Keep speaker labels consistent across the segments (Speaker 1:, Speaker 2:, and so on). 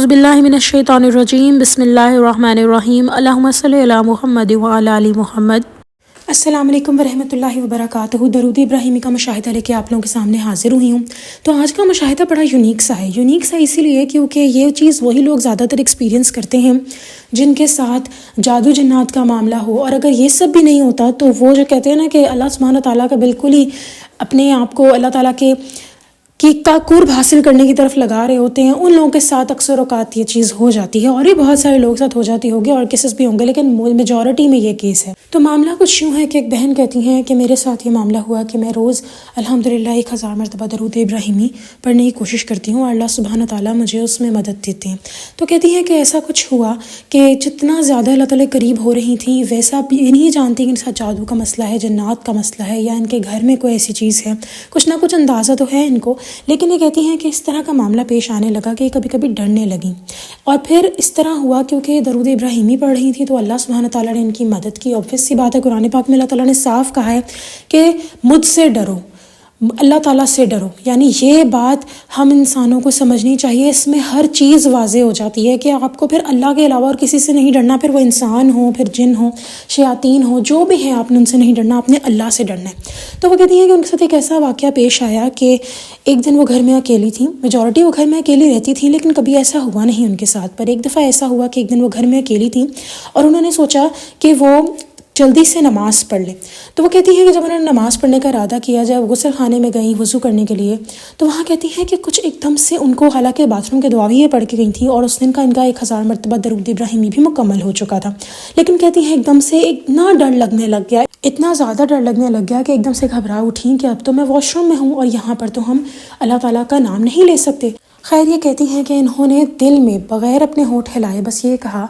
Speaker 1: اعوذ باللہ من الشیطان الرجیم بسم اللہ الرحمن الرحیم اللہم صلی علی محمد وعلی آل محمد۔ السلام علیکم ورحمۃ اللہ وبرکاتہ۔ درود ابراہیمی کا مشاہدہ لے کے آپ لوگوں کے سامنے حاضر ہوئی ہوں۔ تو آج کا مشاہدہ بڑا یونیک سا ہے، یونیک سا اسی لیے کیونکہ یہ چیز وہی لوگ زیادہ تر ایکسپیرینس کرتے ہیں جن کے ساتھ جادو جنات کا معاملہ ہو، اور اگر یہ سب بھی نہیں ہوتا تو وہ جو کہتے ہیں نا کہ اللہ سبحانہ تعالیٰ کا بالکل ہی اپنے آپ کو اللہ تعالیٰ کے کا قرب حاصل کرنے کی طرف لگا رہے ہوتے ہیں، ان لوگوں کے ساتھ اکثر اوقات یہ چیز ہو جاتی ہے، اور بھی بہت سارے لوگ ساتھ ہو جاتی ہوگی اور کیسز بھی ہوں گے، لیکن میجورٹی میں یہ کیس ہے۔ تو معاملہ کچھ یوں ہے کہ ایک بہن کہتی ہیں کہ میرے ساتھ یہ معاملہ ہوا کہ میں روز الحمدللہ 1000 مرتبہ درود ابراہیمی پڑھنے کی کوشش کرتی ہوں اور اللہ سبحانہ تعالیٰ مجھے اس میں مدد دیتے ہیں۔ تو کہتی ہیں کہ ایسا کچھ ہوا کہ جتنا زیادہ اللہ تعالیٰ قریب ہو رہی تھیں ویسا یہ نہیں جانتی کہ ان کے ساتھ جادو کا مسئلہ ہے، جنات کا مسئلہ ہے، یا ان کے گھر میں کوئی ایسی چیز ہے، کچھ نہ کچھ اندازہ تو ہے ان کو، لیکن یہ کہتی ہیں کہ اس طرح کا معاملہ پیش آنے لگا کہ کبھی کبھی ڈرنے لگیں۔ اور پھر اس طرح ہوا کیونکہ درود ابراہیمی پڑھ رہی تھی تو اللہ سبحانہ تعالیٰ نے ان کی مدد کی۔ obvious سی بات ہے، قرآن پاک میں اللہ تعالیٰ نے صاف کہا ہے کہ مجھ سے ڈرو، اللہ تعالیٰ سے ڈرو، یعنی یہ بات ہم انسانوں کو سمجھنی چاہیے۔ اس میں ہر چیز واضح ہو جاتی ہے کہ آپ کو پھر اللہ کے علاوہ اور کسی سے نہیں ڈرنا، پھر وہ انسان ہو، پھر جن ہو، شیاطین ہو، جو بھی ہیں آپ نے ان سے نہیں ڈرنا، آپ نے اللہ سے ڈرنا ہے۔ تو وہ کہتی ہیں کہ ان کے ساتھ ایک ایسا واقعہ پیش آیا کہ ایک دن وہ گھر میں اکیلی تھیں، میجورٹی وہ گھر میں اکیلی رہتی تھیں لیکن کبھی ایسا ہوا نہیں ان کے ساتھ، پر ایک دفعہ ایسا ہوا کہ ایک دن وہ گھر میں اکیلی تھیں اور انہوں نے سوچا کہ وہ جلدی سے نماز پڑھ لیں۔ تو وہ کہتی ہیں کہ جب انہوں نے نماز پڑھنے کا ارادہ کیا، جب غسل خانے میں گئیں وضو کرنے کے لیے، تو وہاں کہتی ہیں کہ کچھ ایک دم سے ان کو، حالانکہ باتھ روم کے دعا بھی یہ پڑھ کے گئی تھیں اور اس دن کا ان کا 1000 مرتبہ درود ابراہیمی بھی مکمل ہو چکا تھا، لیکن کہتی ہیں ایک دم سے اتنا ڈر لگنے لگ گیا، اتنا زیادہ ڈر لگنے لگ گیا کہ ایک دم سے گھبرا اٹھیں کہ اب تو میں واش روم میں ہوں اور یہاں پر تو ہم اللہ تعالیٰ کا نام نہیں لے سکتے۔ خیر، یہ کہتی ہیں کہ انہوں نے دل میں بغیر اپنے ہونٹ ہلائے بس یہ کہا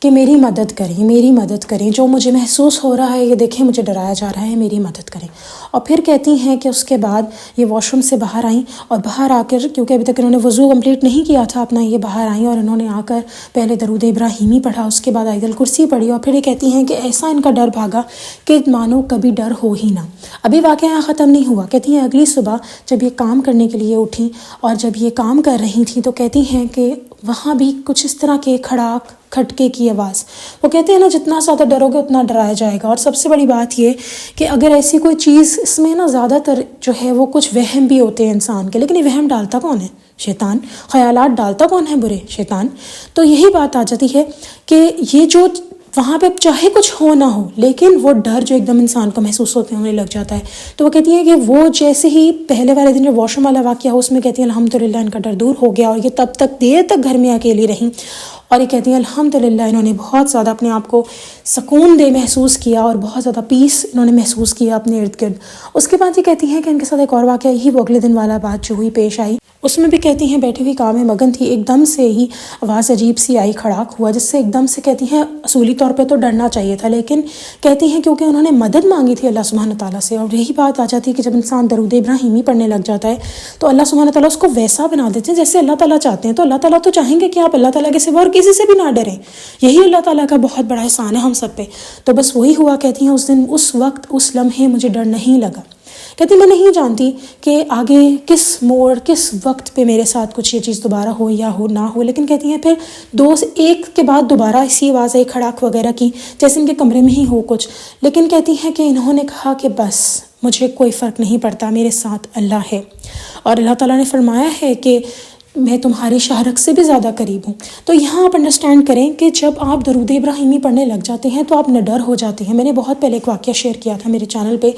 Speaker 1: کہ میری مدد کریں، میری مدد کریں، جو مجھے محسوس ہو رہا ہے یہ دیکھیں مجھے ڈرایا جا رہا ہے، میری مدد کریں۔ اور پھر کہتی ہیں کہ اس کے بعد یہ واش روم سے باہر آئیں اور باہر آ کر، کیونکہ ابھی تک انہوں نے وضو کمپلیٹ نہیں کیا تھا اپنا، یہ باہر آئیں اور انہوں نے آ کر پہلے درود ابراہیمی پڑھا، اس کے بعد آیت الکرسی پڑھی، اور پھر یہ کہتی ہیں کہ ایسا ان کا ڈر بھاگا کہ مانو کبھی ڈر ہو ہی نہ۔ ابھی واقعہ ختم نہیں ہوا، کہتی ہیں اگلی صبح جب یہ کام کرنے کے لیے اٹھیں اور جب یہ کام کر رہی تھیں تو کہتی ہیں کہ وہاں بھی کچھ اس طرح کے کھٹکے کی آواز۔ وہ کہتے ہیں نا جتنا زیادہ ڈرو گے اتنا ڈرایا جائے گا، اور سب سے بڑی بات یہ کہ اگر ایسی کوئی چیز، اس میں نا زیادہ تر جو ہے وہ کچھ وہم بھی ہوتے ہیں انسان کے، لیکن یہ وہم ڈالتا کون ہے؟ شیطان۔ خیالات ڈالتا کون ہے؟ برے، شیطان۔ تو یہی بات آ جاتی ہے کہ یہ جو وہاں پہ چاہے کچھ ہو نہ ہو لیکن وہ ڈر جو ایک دم انسان کو محسوس ہونے لگ جاتا ہے۔ تو وہ کہتی ہیں کہ وہ جیسے ہی پہلے والے دن جو واش روم والا واقعہ ہو، اس میں کہتی ہیں الحمدللہ ان کا ڈر دور ہو گیا، اور یہ تب تک دیر تک گھر میں اکیلی رہیں، اور یہ کہتی ہیں الحمدللہ انہوں نے بہت زیادہ اپنے آپ کو سکون محسوس کیا اور بہت زیادہ پیس انہوں نے محسوس کیا اپنے ارد گرد۔ اس کے بعد یہ کہتی ہیں کہ ان کے ساتھ ایک اور واقعہ یہی وہ اگلے دن والا بات جو ہوئی پیش آئی، اس میں بھی کہتی ہیں بیٹھی ہوئی کام میں مگن تھی، ایک دم سے ہی آواز عجیب سی آئی، کھڑاک ہوا، جس سے ایک دم سے کہتی ہیں اصولی طور پہ تو ڈرنا چاہیے تھا، لیکن کہتی ہیں کیونکہ انہوں نے مدد مانگی تھی اللہ سبحانہ تعالیٰ سے، اور یہی بات آ جاتی ہے کہ جب انسان درود ابراہیمی پڑھنے لگ جاتا ہے تو اللہ سبحانہ تعالیٰ اس کو ویسا بنا دیتے ہیں جیسے اللہ تعالیٰ چاہتے ہیں۔ تو اللہ تعالیٰ تو چاہیں گے کہ آپ اللہ تعالیٰ کے سوا اور کسی سے بھی نہ ڈریں، یہی اللہ تعالیٰ کا بہت بڑا احسان ہے ہم سب پہ۔ تو بس وہی ہوا، کہتی ہیں اس دن، اس وقت، اس لمحے مجھے ڈر نہیں لگا۔ کہتی میں نہیں جانتی کہ آگے کس موڑ، کس وقت پہ میرے ساتھ کچھ یہ چیز دوبارہ ہو یا ہو نہ ہو، لیکن کہتی ہیں پھر ایک کے بعد دوبارہ اسی آواز آئی کھڑاک وغیرہ کی، جیسے ان کے کمرے میں ہی ہو کچھ، لیکن کہتی ہیں کہ انہوں نے کہا کہ بس مجھے کوئی فرق نہیں پڑتا، میرے ساتھ اللہ ہے، اور اللہ تعالیٰ نے فرمایا ہے کہ میں تمہاری شہرک سے بھی زیادہ قریب ہوں۔ تو یہاں آپ انڈرسٹینڈ کریں کہ جب آپ درود ابراہیمی پڑھنے لگ جاتے ہیں تو آپ نڈر ہو جاتے ہیں۔ میں نے بہت پہلے ایک واقعہ شیئر کیا تھا میرے چینل پہ،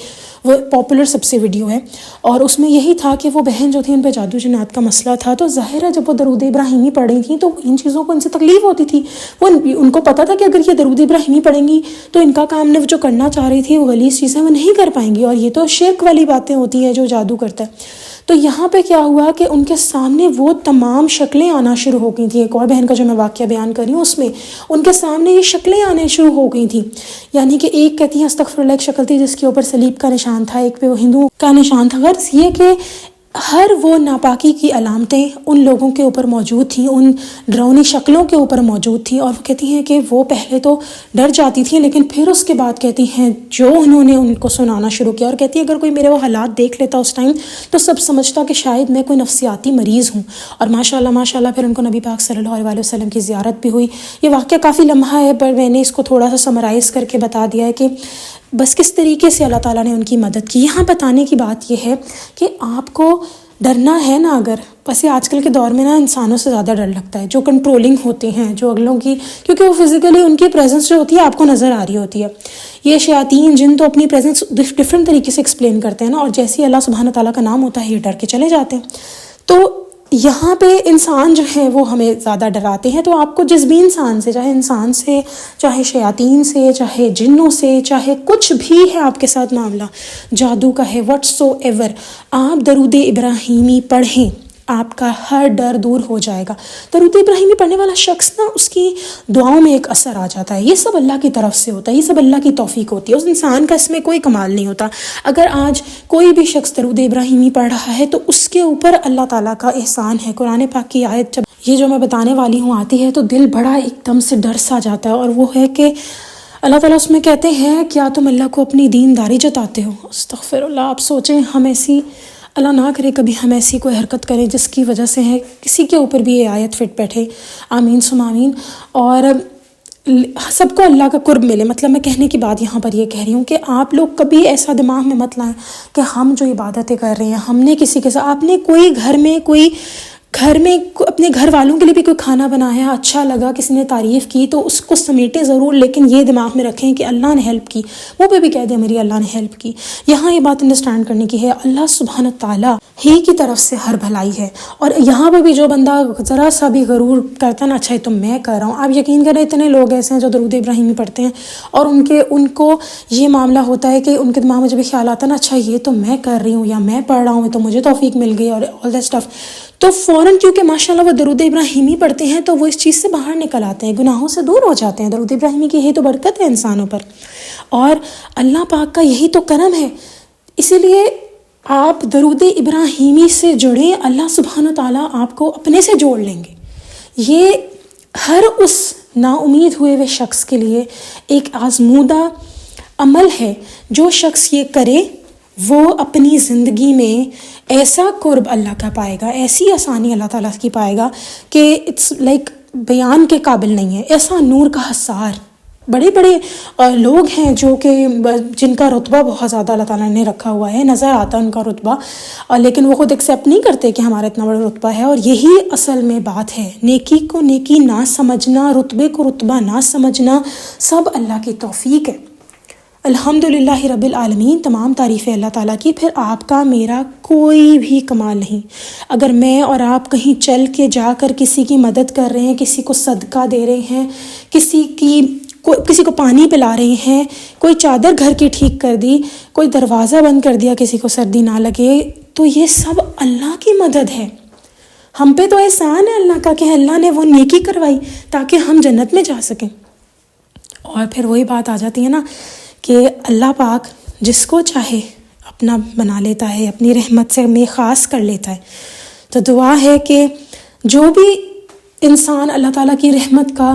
Speaker 1: وہ پاپولر سب سے ویڈیو ہے، اور اس میں یہی تھا کہ وہ بہن جو تھی ان پہ جادو جنات کا مسئلہ تھا، تو ظاہر ہے جب وہ درود ابراہیمی پڑھ رہی تھیں تو ان چیزوں کو ان سے تکلیف ہوتی تھی، وہ ان کو پتہ تھا کہ اگر یہ درود ابراہیمی پڑھیں گی تو ان کا کام جو کرنا چاہ رہی تھی وہ غلیظ چیزیں وہ نہیں کر پائیں گی، اور یہ تو شرک والی باتیں ہوتی ہیں جو جادو کرتا ہے۔ تو یہاں پہ کیا ہوا کہ ان کے سامنے وہ تمام شکلیں آنا شروع ہو گئی تھیں۔ ایک اور بہن کا جو میں واقعہ بیان کر رہی ہوں اس میں ان کے سامنے یہ شکلیں آنے شروع ہو گئی تھیں، یعنی کہ ایک کہتی ہیں استغفر اللہ ایک شکل تھی جس کے اوپر صلیب کا نشان تھا، ایک پہ وہ ہندو کا نشان تھا، غرض یہ کہ ہر وہ ناپاکی کی علامتیں ان لوگوں کے اوپر موجود تھیں، ان ڈراؤنی شکلوں کے اوپر موجود تھیں، اور وہ کہتی ہیں کہ وہ پہلے تو ڈر جاتی تھیں، لیکن پھر اس کے بعد کہتی ہیں جو انہوں نے ان کو سنانا شروع کیا، اور کہتی ہے اگر کوئی میرے وہ حالات دیکھ لیتا اس ٹائم تو سب سمجھتا کہ شاید میں کوئی نفسیاتی مریض ہوں۔ اور ماشاءاللہ پھر ان کو نبی پاک صلی اللہ علیہ وسلم کی زیارت بھی ہوئی۔ یہ واقعہ کافی لمحہ ہے، پر میں نے اس کو تھوڑا سا سمرائز کر کے بتا دیا ہے کہ بس کس طریقے سے اللہ تعالیٰ نے ان کی مدد کی۔ یہاں بتانے کی بات یہ ہے کہ آپ کو ڈرنا ہے نا، اگر ویسے آج کل کے دور میں نا انسانوں سے زیادہ ڈر لگتا ہے، جو کنٹرولنگ ہوتے ہیں، جو اگلوں کی، کیونکہ وہ فزیکلی ان کی پریزنس جو ہوتی ہے آپ کو نظر آ رہی ہوتی ہے۔ یہ شیاطین جن تو اپنی پریزنس ڈفرینٹ طریقے سے ایکسپلین کرتے ہیں نا، اور جیسے ہی اللہ سبحانہ تعالیٰ کا نام ہوتا ہے یہ ڈر کے چلے جاتے ہیں۔ تو یہاں پہ انسان جو ہے وہ ہمیں زیادہ ڈراتے ہیں، تو آپ کو جس بھی انسان سے، چاہے انسان سے، چاہے شیاطین سے، چاہے جنوں سے، چاہے کچھ بھی ہے آپ کے ساتھ معاملہ، جادو کا ہے، وٹ سو ایور، آپ درود ابراہیمی پڑھیں، آپ کا ہر ڈر دور ہو جائے گا۔ درود ابراہیمی پڑھنے والا شخص نا، اس کی دعاؤں میں ایک اثر آ جاتا ہے۔ یہ سب اللہ کی طرف سے ہوتا ہے، یہ سب اللہ کی توفیق ہوتی ہے، اس انسان کا اس میں کوئی کمال نہیں ہوتا۔ اگر آج کوئی بھی شخص درود ابراہیمی پڑھ رہا ہے تو اس کے اوپر اللہ تعالیٰ کا احسان ہے۔ قرآن پاک کی آیت جب یہ جو میں بتانے والی ہوں آتی ہے تو دل بڑا ایک دم سے ڈر سا جاتا ہے، اور وہ ہے کہ اللہ تعالیٰ اس میں کہتے ہیں کیا تم اللہ کو اپنی دینداری جتاتے ہو؟ استغفر اللہ۔ آپ سوچیں، ہم ایسی، اللہ نہ کرے کبھی ہم ایسی کوئی حرکت کریں جس کی وجہ سے ہے کسی کے اوپر بھی یہ آیت فٹ بیٹھے، آمین ثم آمین، اور سب کو اللہ کا قرب ملے۔ مطلب میں کہنے کی بات یہاں پر یہ کہہ رہی ہوں کہ آپ لوگ کبھی ایسا دماغ میں مت لائیں کہ ہم جو عبادتیں کر رہے ہیں، ہم نے کسی کے ساتھ، آپ نے کوئی گھر میں اپنے گھر والوں کے لیے بھی کوئی کھانا بنایا، اچھا لگا، کسی نے تعریف کی تو اس کو سمیٹیں ضرور، لیکن یہ دماغ میں رکھیں کہ اللہ نے ہیلپ کی، وہ پہ بھی کہہ دیں میری اللہ نے ہیلپ کی۔ یہاں یہ بات انڈرسٹینڈ کرنے کی ہے، اللہ سبحانہ تعالیٰ ہی کی طرف سے ہر بھلائی ہے۔ اور یہاں پہ بھی جو بندہ ذرا سا بھی غرور کرتا نا، اچھا یہ تو میں کر رہا ہوں، آپ یقین کریں اتنے لوگ ایسے ہیں جو درود ابراہیمی پڑھتے ہیں اور ان کو یہ معاملہ ہوتا ہے کہ ان کے دماغ میں جب خیال آتا ہے نا، اچھا یہ تو میں کر رہی ہوں یا میں پڑھ رہا ہوں تو مجھے توفیق مل گئی، اور آل دیٹ اسٹف، تو فوراً کیونکہ ماشاءاللہ وہ درود ابراہیمی پڑھتے ہیں تو وہ اس چیز سے باہر نکل آتے ہیں، گناہوں سے دور ہو جاتے ہیں۔ درود ابراہیمی کی یہی تو برکت ہے انسانوں پر، اور اللہ پاک کا یہی تو کرم ہے۔ اسی لیے آپ درود ابراہیمی سے جڑیں، اللہ سبحانہ تعالیٰ آپ کو اپنے سے جوڑ لیں گے۔ یہ ہر اس نا امید ہوئے ہوئے شخص کے لیے ایک آزمودہ عمل ہے۔ جو شخص یہ کرے وہ اپنی زندگی میں ایسا قرب اللہ کا پائے گا، ایسی آسانی اللہ تعالیٰ کی پائے گا کہ اٹس لائک بیان کے قابل نہیں ہے۔ ایسا نور کا حصار، بڑے بڑے لوگ ہیں جو کہ جن کا رتبہ بہت زیادہ اللہ تعالیٰ نے رکھا ہوا ہے، نظر آتا ان کا رتبہ، لیکن وہ خود ایکسیپٹ نہیں کرتے کہ ہمارا اتنا بڑا رتبہ ہے۔ اور یہی اصل میں بات ہے، نیکی کو نیکی نہ سمجھنا، رتبے کو رتبہ نہ سمجھنا، سب اللہ کی توفیق ہے۔ الحمدللہ رب العالمین، تمام تعریفیں اللہ تعالیٰ کی۔ پھر آپ کا میرا کوئی بھی کمال نہیں۔ اگر میں اور آپ کہیں چل کے جا کر کسی کی مدد کر رہے ہیں، کسی کو صدقہ دے رہے ہیں، کسی کو پانی پلا رہے ہیں، کوئی چادر گھر کی ٹھیک کر دی، کوئی دروازہ بند کر دیا کسی کو سردی نہ لگے، تو یہ سب اللہ کی مدد ہے۔ ہم پہ تو احسان ہے اللہ کا کہ اللہ نے وہ نیکی کروائی تاکہ ہم جنت میں جا سکیں۔ اور پھر وہی بات آ جاتی ہے نا کہ اللہ پاک جس کو چاہے اپنا بنا لیتا ہے، اپنی رحمت سے میں خاص کر لیتا ہے۔ تو دعا ہے کہ جو بھی انسان اللہ تعالیٰ کی رحمت کا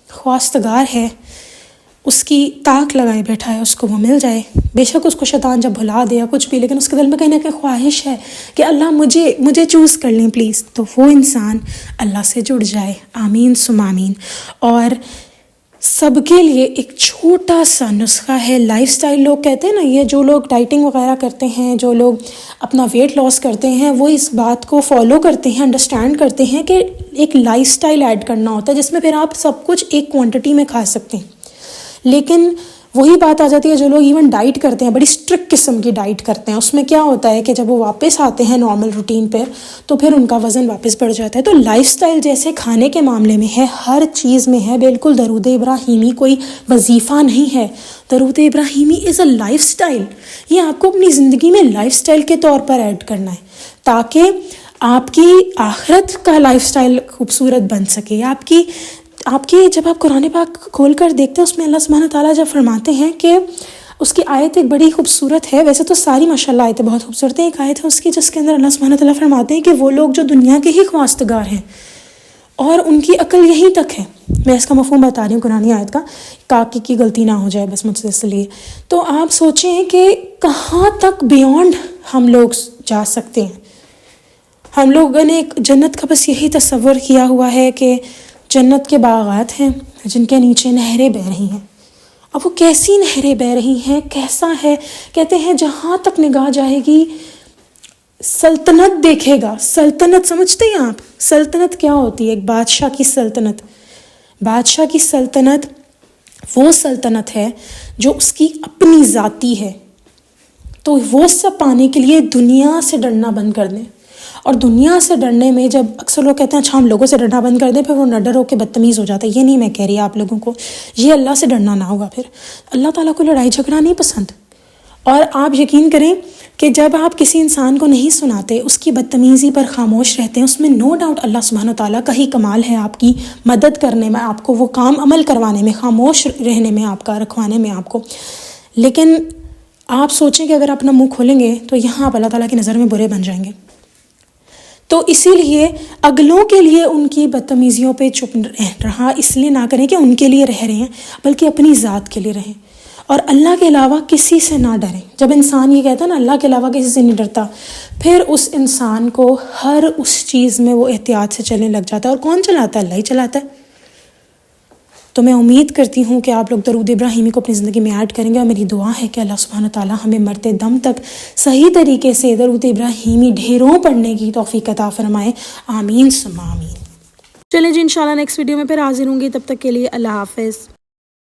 Speaker 1: خواستگار ہے، اس کی طاق لگائے بیٹھا ہے، اس کو وہ مل جائے۔ بے شک اس کو شیطان جب بھلا دے یا کچھ بھی، لیکن اس کے دل میں کہیں نہ کہیں خواہش ہے کہ اللہ مجھے چوز کر لیں پلیز، تو وہ انسان اللہ سے جڑ جائے۔ آمین ثم آمین۔ اور سب کے لیے ایک چھوٹا سا نسخہ ہے، لائف سٹائل لوگ کہتے ہیں نا، یہ جو لوگ ڈائٹنگ وغیرہ کرتے ہیں، جو لوگ اپنا ویٹ لاس کرتے ہیں، وہ اس بات کو فالو کرتے ہیں، انڈرسٹینڈ کرتے ہیں کہ ایک لائف سٹائل ایڈ کرنا ہوتا ہے جس میں پھر آپ سب کچھ ایک کوانٹٹی میں کھا سکتے ہیں۔ لیکن وہی بات آ جاتی ہے، جو لوگ ایون ڈائٹ کرتے ہیں، بڑی اسٹرکٹ قسم کی ڈائٹ کرتے ہیں، اس میں کیا ہوتا ہے کہ جب وہ واپس آتے ہیں نارمل روٹین پر تو پھر ان کا وزن واپس بڑھ جاتا ہے۔ تو لائف سٹائل جیسے کھانے کے معاملے میں ہے، ہر چیز میں ہے۔ بالکل درود ابراہیمی کوئی وظیفہ نہیں ہے، درود ابراہیمی از اے لائف سٹائل۔ یہ آپ کو اپنی زندگی میں لائف سٹائل کے طور پر ایڈ کرنا ہے تاکہ آپ کی آخرت کا لائف سٹائل خوبصورت بن سکے۔ آپ کی جب آپ قرآن پاک کھول کر دیکھتے ہیں، اس میں اللہ سبحانہ تعالیٰ جب فرماتے ہیں کہ اس کی آیت ایک بڑی خوبصورت ہے، ویسے تو ساری ماشاءاللہ آیتیں بہت خوبصورت ہیں. ایک آیت ہے اس کی جس کے اندر اللہ سبحانہ تعالیٰ فرماتے ہیں کہ وہ لوگ جو دنیا کے ہی خواستگار ہیں اور ان کی عقل یہیں تک ہے. میں اس کا مفہوم بتا رہی ہوں قرآنی آیت کا، کاکی کی غلطی نہ ہو جائے بس مجھ سے اس لیے. تو آپ سوچیں کہ کہاں تک بیونڈ ہم لوگ جا سکتے ہیں. ہم لوگوں نے ایک جنت کا بس یہی تصور کیا ہوا ہے کہ جنت کے باغات ہیں جن کے نیچے نہریں بہہ رہی ہیں. اب وہ کیسی نہریں بہہ رہی ہیں، کیسا ہے؟ کہتے ہیں جہاں تک نگاہ جائے گی سلطنت دیکھے گا. سلطنت سمجھتے ہیں آپ؟ سلطنت کیا ہوتی ہے؟ ایک بادشاہ کی سلطنت. بادشاہ کی سلطنت وہ سلطنت ہے جو اس کی اپنی ذاتی ہے. تو وہ سب پانے کے لیے دنیا سے ڈرنا بند کر دیں. اور دنیا سے ڈرنے میں جب اکثر لوگ کہتے ہیں اچھا ہم لوگوں سے ڈرنا بند کر دیں، پھر وہ نہ ڈر ہو کے بدتمیز ہو جاتا ہے. یہ نہیں میں کہہ رہی آپ لوگوں کو، یہ اللہ سے ڈرنا نہ ہوگا. پھر اللہ تعالیٰ کو لڑائی جھگڑا نہیں پسند. اور آپ یقین کریں کہ جب آپ کسی انسان کو نہیں سناتے، اس کی بدتمیزی پر خاموش رہتے ہیں، اس میں نو ڈاؤٹ اللہ سبحانہ تعالیٰ کا ہی کمال ہے آپ کی مدد کرنے میں، آپ کو وہ کام عمل کروانے میں، خاموش رہنے میں، آپ کا رکھوانے میں آپ کو. لیکن آپ سوچیں کہ اگر آپ اپنا منہ کھولیں گے تو یہاں آپ اللہ تعالیٰ کی نظر میں برے بن جائیں گے. تو اسی لیے اگلوں کے لیے ان کی بدتمیزیوں پہ چپ رہا اس لیے نہ کریں کہ ان کے لیے رہ رہے ہیں، بلکہ اپنی ذات کے لیے رہیں. اور اللہ کے علاوہ کسی سے نہ ڈریں. جب انسان یہ کہتا ہے نا اللہ کے علاوہ کسی سے نہیں ڈرتا، پھر اس انسان کو ہر اس چیز میں وہ احتیاط سے چلنے لگ جاتا ہے. اور کون چلاتا ہے؟ اللہ ہی چلاتا ہے. تو میں امید کرتی ہوں کہ آپ لوگ درود ابراہیمی کو اپنی زندگی میں ایڈ کریں گے، اور میری دعا ہے کہ اللہ سبحانہ تعالیٰ ہمیں مرتے دم تک صحیح طریقے سے درود ابراہیمی ڈھیروں پڑھنے کی توفیق عطا فرمائے. آمین ثم آمین. چلیں جی، انشاءاللہ نیکسٹ ویڈیو میں پھر حاضر ہوں گی. تب تک کے لیے اللہ حافظ.